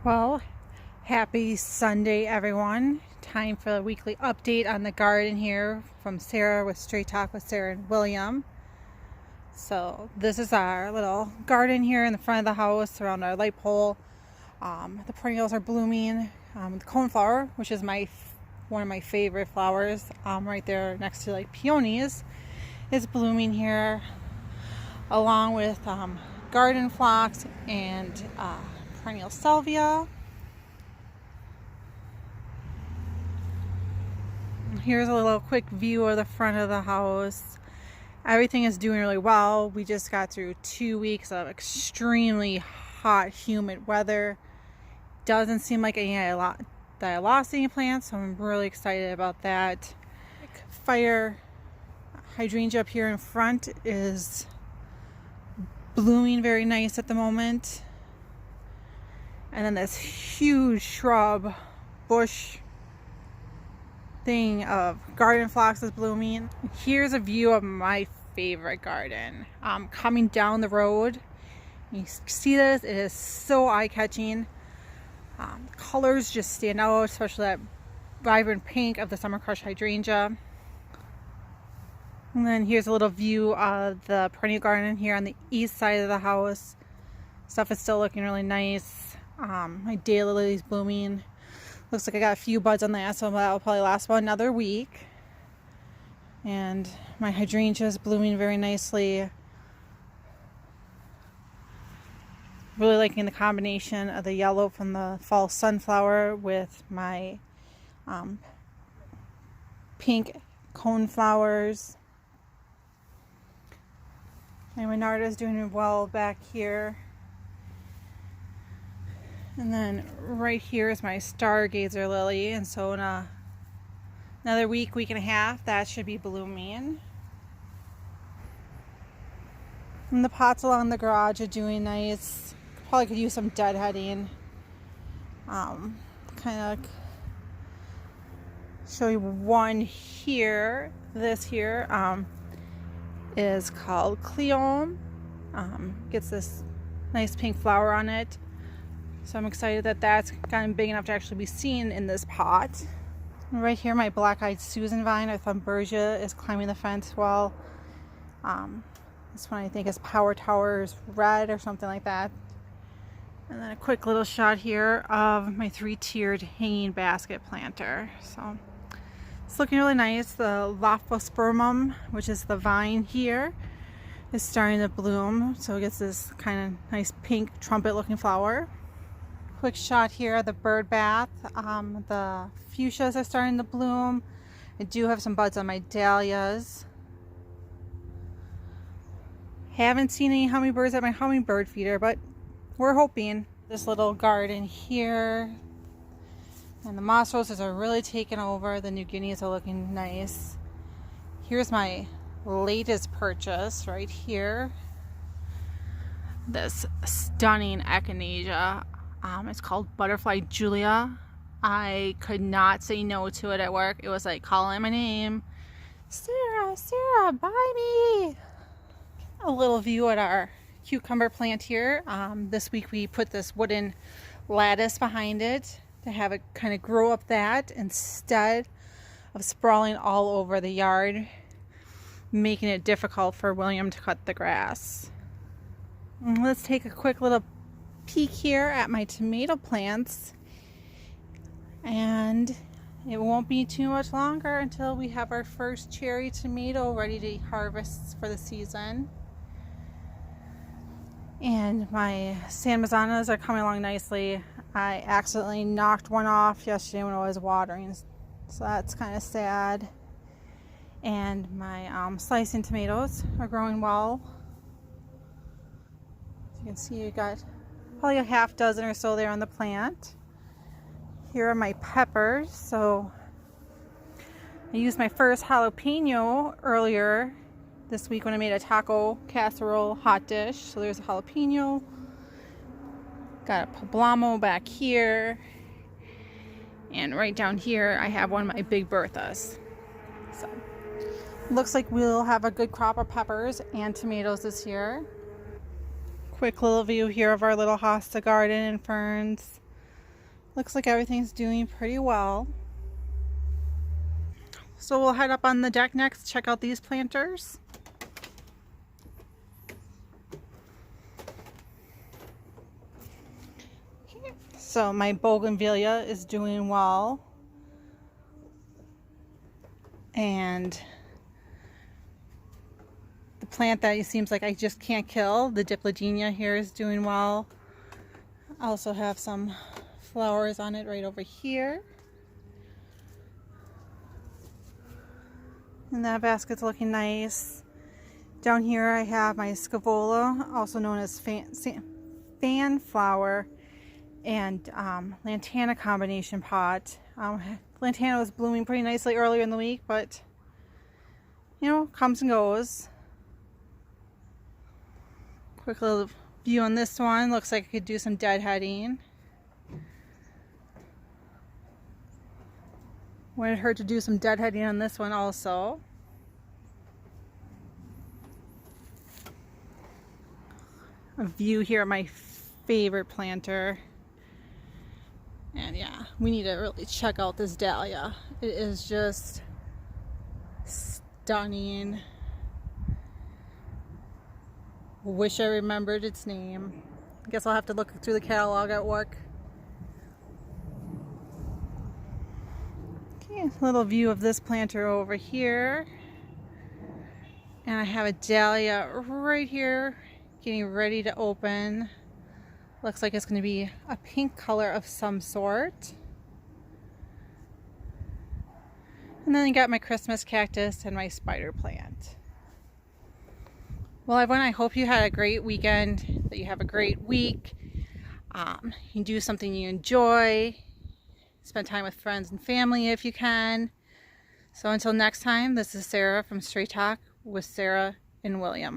Well, happy Sunday, everyone. Time for a weekly update on the garden here from Sarah with Straight Talk with Sarah and William. So this is our little garden here in the front of the house around our light pole. The perennials are blooming. The coneflower, which is one of my favorite flowers, right there next to like peonies, is blooming here, along with garden phlox and perennial salvia. Here's a little quick view of the front of the house. Everything is doing really well. We just got through 2 weeks of extremely hot, humid weather. Doesn't seem like that I lost any plants, so I'm really excited about that. Fire hydrangea up here in front is blooming very nice at the moment. And then this huge shrub bush thing of garden phlox is blooming. Here's a view of my favorite garden. Coming down the road, you see this, it is so eye-catching. Colors just stand out, especially that vibrant pink of the summer crush hydrangea. And then here's a little view of the perennial garden here on the east side of the house. Stuff is still looking really nice. My daylilies blooming. Looks like I got a few buds on that, so that will probably last about another week. And my hydrangea is blooming very nicely. Really liking the combination of the yellow from the fall sunflower with my pink coneflowers. My Renata is doing well back here. And then right here is my stargazer lily, and so in another week and a half, that should be blooming. And the pots along the garage are doing nice. Probably could use some deadheading. Kind of show you one here. This here is called Cleome. Gets this nice pink flower on it. So I'm excited that that's gotten big enough to actually be seen in this pot. And right here, my Blackeyed Susan vine, or Thumburgia, is climbing the fence well. This one I think is Power Towers Red or something like that. And then a quick little shot here of my 3-tiered hanging basket planter. So it's looking really nice. The Lophospermum, which is the vine here, is starting to bloom. So it gets this kind of nice pink trumpet looking flower. Quick shot here of the bird bath. The fuchsias are starting to bloom. I do have some buds on my dahlias. Haven't seen any hummingbirds at my hummingbird feeder, but we're hoping. This little garden here, and the moss roses are really taking over. The New Guineas are looking nice. Here's my latest purchase right here. This stunning echinacea. It's called Butterfly Julia. I could not say no to it at work. It was like calling my name. Sarah, Sarah, buy me. A little view at our cucumber plant here. This week we put this wooden lattice behind it to have it kind of grow up that instead of sprawling all over the yard, making it difficult for William to cut the grass. Let's take a quick little peek here at my tomato plants, and it won't be too much longer until we have our first cherry tomato ready to harvest for the season. And my San Mazzanas are coming along nicely. I accidentally knocked one off yesterday when I was watering, so that's kind of sad. And my slicing tomatoes are growing well. As you can see, you got probably a half dozen or so there on the plant. Here are my peppers. So I used my first jalapeno earlier this week when I made a taco casserole hot dish. So there's a jalapeno. Got a poblano back here. And right down here I have one of my big Berthas. So looks like we'll have a good crop of peppers and tomatoes this year. Quick little view here of our little Hosta garden and ferns. Looks like everything's doing pretty well. So we'll head up on the deck next, check out these planters. So my bougainvillea is doing well. And the plant that it seems like I just can't kill, the diplodenia here, is doing well. I also have some flowers on it right over here. And that basket's looking nice. Down here I have my scaevola, also known as fan flower, and lantana combination pot. Lantana was blooming pretty nicely earlier in the week, but you know, comes and goes. Quick little view on this one. Looks like I could do some deadheading. Wouldn't hurt to do some deadheading on this one also. A view here of my favorite planter. And yeah, we need to really check out this dahlia. It is just stunning. Wish I remembered its name. I guess I'll have to look through the catalog at work. Okay, a little view of this planter over here. And I have a dahlia right here getting ready to open. Looks like it's going to be a pink color of some sort. And then I got my Christmas cactus and my spider plant. Well, everyone, I hope you had a great weekend, that you have a great week. You can do something you enjoy. Spend time with friends and family if you can. So until next time, this is Sarah from Stray Talk with Sarah and William.